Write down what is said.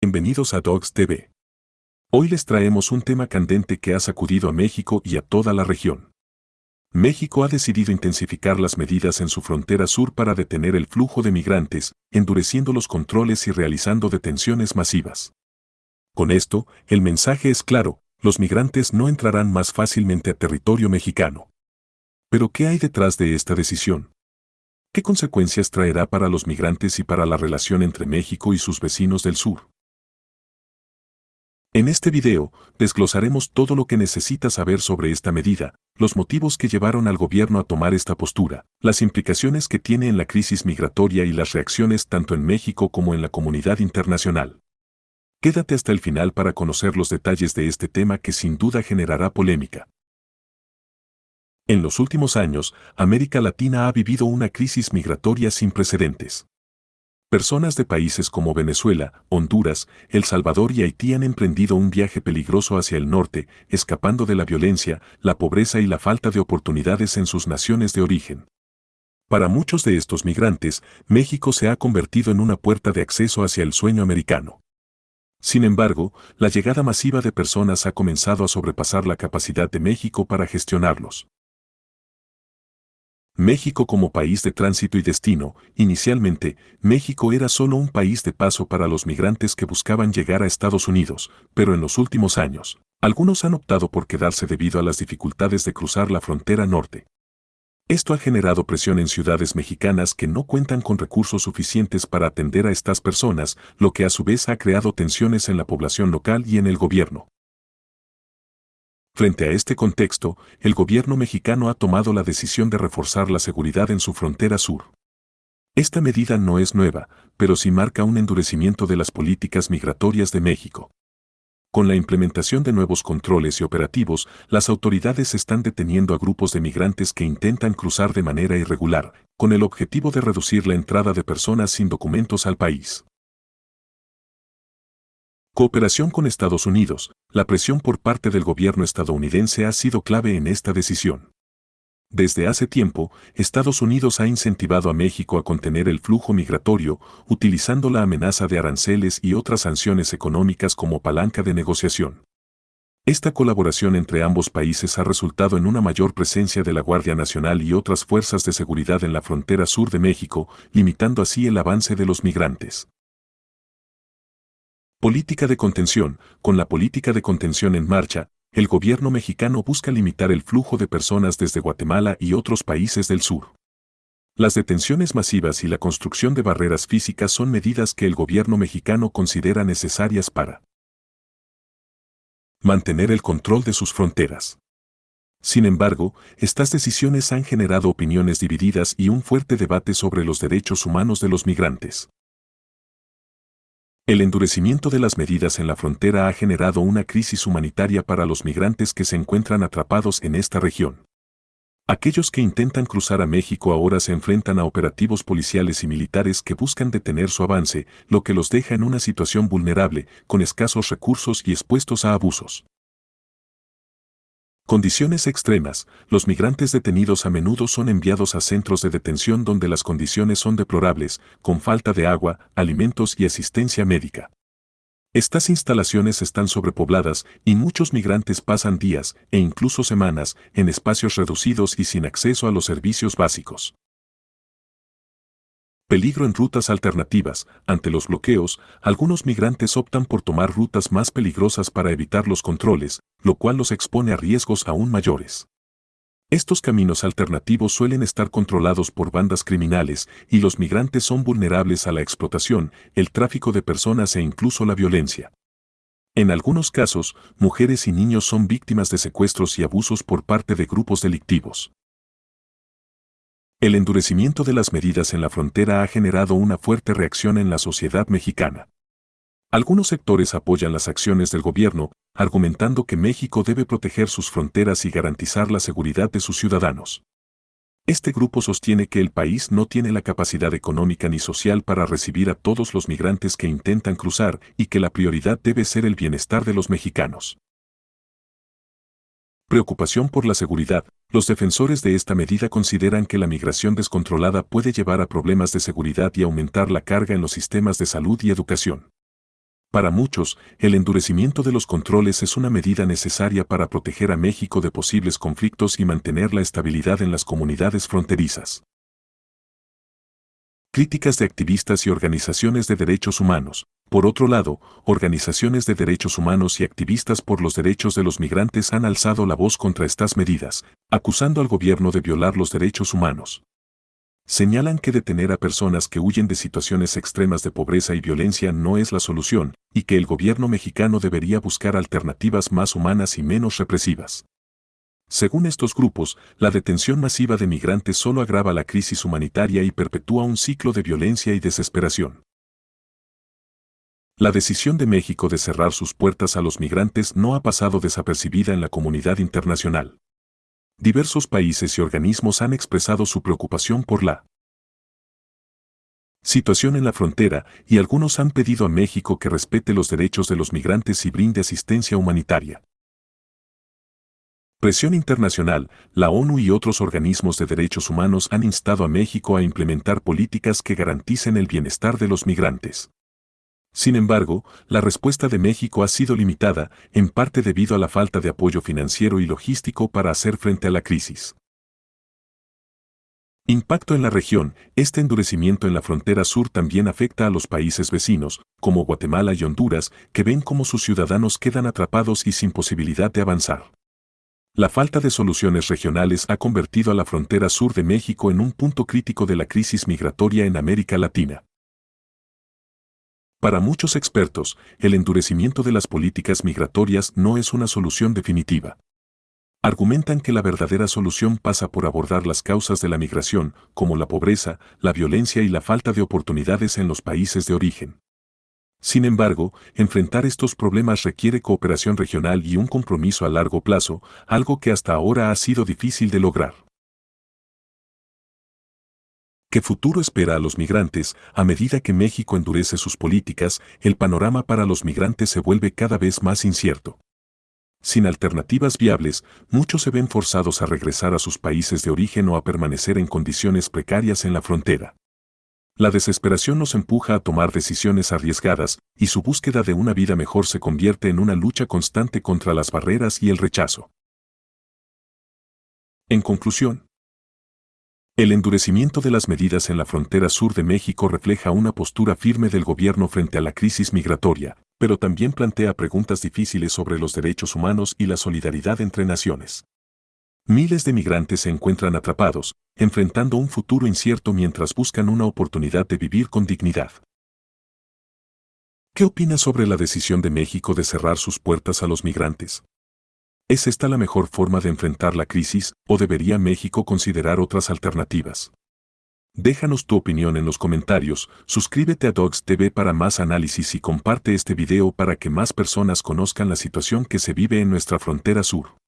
Bienvenidos a Dogs TV. Hoy les traemos un tema candente que ha sacudido a México y a toda la región. México ha decidido intensificar las medidas en su frontera sur para detener el flujo de migrantes, endureciendo los controles y realizando detenciones masivas. Con esto, el mensaje es claro: los migrantes no entrarán más fácilmente a territorio mexicano. Pero ¿qué hay detrás de esta decisión? ¿Qué consecuencias traerá para los migrantes y para la relación entre México y sus vecinos del sur? En este video, desglosaremos todo lo que necesitas saber sobre esta medida, los motivos que llevaron al gobierno a tomar esta postura, las implicaciones que tiene en la crisis migratoria y las reacciones tanto en México como en la comunidad internacional. Quédate hasta el final para conocer los detalles de este tema que sin duda generará polémica. En los últimos años, América Latina ha vivido una crisis migratoria sin precedentes. Personas de países como Venezuela, Honduras, El Salvador y Haití han emprendido un viaje peligroso hacia el norte, escapando de la violencia, la pobreza y la falta de oportunidades en sus naciones de origen. Para muchos de estos migrantes, México se ha convertido en una puerta de acceso hacia el sueño americano. Sin embargo, la llegada masiva de personas ha comenzado a sobrepasar la capacidad de México para gestionarlos. México como país de tránsito y destino. Inicialmente, México era solo un país de paso para los migrantes que buscaban llegar a Estados Unidos, pero en los últimos años, algunos han optado por quedarse debido a las dificultades de cruzar la frontera norte. Esto ha generado presión en ciudades mexicanas que no cuentan con recursos suficientes para atender a estas personas, lo que a su vez ha creado tensiones en la población local y en el gobierno. Frente a este contexto, el gobierno mexicano ha tomado la decisión de reforzar la seguridad en su frontera sur. Esta medida no es nueva, pero sí marca un endurecimiento de las políticas migratorias de México. Con la implementación de nuevos controles y operativos, las autoridades están deteniendo a grupos de migrantes que intentan cruzar de manera irregular, con el objetivo de reducir la entrada de personas sin documentos al país. Cooperación con Estados Unidos. La presión por parte del gobierno estadounidense ha sido clave en esta decisión. Desde hace tiempo, Estados Unidos ha incentivado a México a contener el flujo migratorio, utilizando la amenaza de aranceles y otras sanciones económicas como palanca de negociación. Esta colaboración entre ambos países ha resultado en una mayor presencia de la Guardia Nacional y otras fuerzas de seguridad en la frontera sur de México, limitando así el avance de los migrantes. Política de contención. Con la política de contención en marcha, el gobierno mexicano busca limitar el flujo de personas desde Guatemala y otros países del sur. Las detenciones masivas y la construcción de barreras físicas son medidas que el gobierno mexicano considera necesarias para mantener el control de sus fronteras. Sin embargo, estas decisiones han generado opiniones divididas y un fuerte debate sobre los derechos humanos de los migrantes. El endurecimiento de las medidas en la frontera ha generado una crisis humanitaria para los migrantes que se encuentran atrapados en esta región. Aquellos que intentan cruzar a México ahora se enfrentan a operativos policiales y militares que buscan detener su avance, lo que los deja en una situación vulnerable, con escasos recursos y expuestos a abusos. Condiciones extremas. Los migrantes detenidos a menudo son enviados a centros de detención donde las condiciones son deplorables, con falta de agua, alimentos y asistencia médica. Estas instalaciones están sobrepobladas y muchos migrantes pasan días, e incluso semanas, en espacios reducidos y sin acceso a los servicios básicos. Peligro en rutas alternativas. Ante los bloqueos, algunos migrantes optan por tomar rutas más peligrosas para evitar los controles, lo cual los expone a riesgos aún mayores. Estos caminos alternativos suelen estar controlados por bandas criminales y los migrantes son vulnerables a la explotación, el tráfico de personas e incluso la violencia. En algunos casos, mujeres y niños son víctimas de secuestros y abusos por parte de grupos delictivos. El endurecimiento de las medidas en la frontera ha generado una fuerte reacción en la sociedad mexicana. Algunos sectores apoyan las acciones del gobierno, argumentando que México debe proteger sus fronteras y garantizar la seguridad de sus ciudadanos. Este grupo sostiene que el país no tiene la capacidad económica ni social para recibir a todos los migrantes que intentan cruzar y que la prioridad debe ser el bienestar de los mexicanos. Preocupación por la seguridad. Los defensores de esta medida consideran que la migración descontrolada puede llevar a problemas de seguridad y aumentar la carga en los sistemas de salud y educación. Para muchos, el endurecimiento de los controles es una medida necesaria para proteger a México de posibles conflictos y mantener la estabilidad en las comunidades fronterizas. Críticas de activistas y organizaciones de derechos humanos. Por otro lado, organizaciones de derechos humanos y activistas por los derechos de los migrantes han alzado la voz contra estas medidas, acusando al gobierno de violar los derechos humanos. Señalan que detener a personas que huyen de situaciones extremas de pobreza y violencia no es la solución, y que el gobierno mexicano debería buscar alternativas más humanas y menos represivas. Según estos grupos, la detención masiva de migrantes solo agrava la crisis humanitaria y perpetúa un ciclo de violencia y desesperación. La decisión de México de cerrar sus puertas a los migrantes no ha pasado desapercibida en la comunidad internacional. Diversos países y organismos han expresado su preocupación por la situación en la frontera y algunos han pedido a México que respete los derechos de los migrantes y brinde asistencia humanitaria. Presión internacional, la ONU y otros organismos de derechos humanos han instado a México a implementar políticas que garanticen el bienestar de los migrantes. Sin embargo, la respuesta de México ha sido limitada, en parte debido a la falta de apoyo financiero y logístico para hacer frente a la crisis. Impacto en la región. Este endurecimiento en la frontera sur también afecta a los países vecinos, como Guatemala y Honduras, que ven cómo sus ciudadanos quedan atrapados y sin posibilidad de avanzar. La falta de soluciones regionales ha convertido a la frontera sur de México en un punto crítico de la crisis migratoria en América Latina. Para muchos expertos, el endurecimiento de las políticas migratorias no es una solución definitiva. Argumentan que la verdadera solución pasa por abordar las causas de la migración, como la pobreza, la violencia y la falta de oportunidades en los países de origen. Sin embargo, enfrentar estos problemas requiere cooperación regional y un compromiso a largo plazo, algo que hasta ahora ha sido difícil de lograr. ¿Qué futuro espera a los migrantes? A medida que México endurece sus políticas, el panorama para los migrantes se vuelve cada vez más incierto. Sin alternativas viables, muchos se ven forzados a regresar a sus países de origen o a permanecer en condiciones precarias en la frontera. La desesperación nos empuja a tomar decisiones arriesgadas, y su búsqueda de una vida mejor se convierte en una lucha constante contra las barreras y el rechazo. En conclusión, el endurecimiento de las medidas en la frontera sur de México refleja una postura firme del gobierno frente a la crisis migratoria, pero también plantea preguntas difíciles sobre los derechos humanos y la solidaridad entre naciones. Miles de migrantes se encuentran atrapados, enfrentando un futuro incierto mientras buscan una oportunidad de vivir con dignidad. ¿Qué opinas sobre la decisión de México de cerrar sus puertas a los migrantes? ¿Es esta la mejor forma de enfrentar la crisis, o debería México considerar otras alternativas? Déjanos tu opinión en los comentarios, suscríbete a Docs TV para más análisis y comparte este video para que más personas conozcan la situación que se vive en nuestra frontera sur.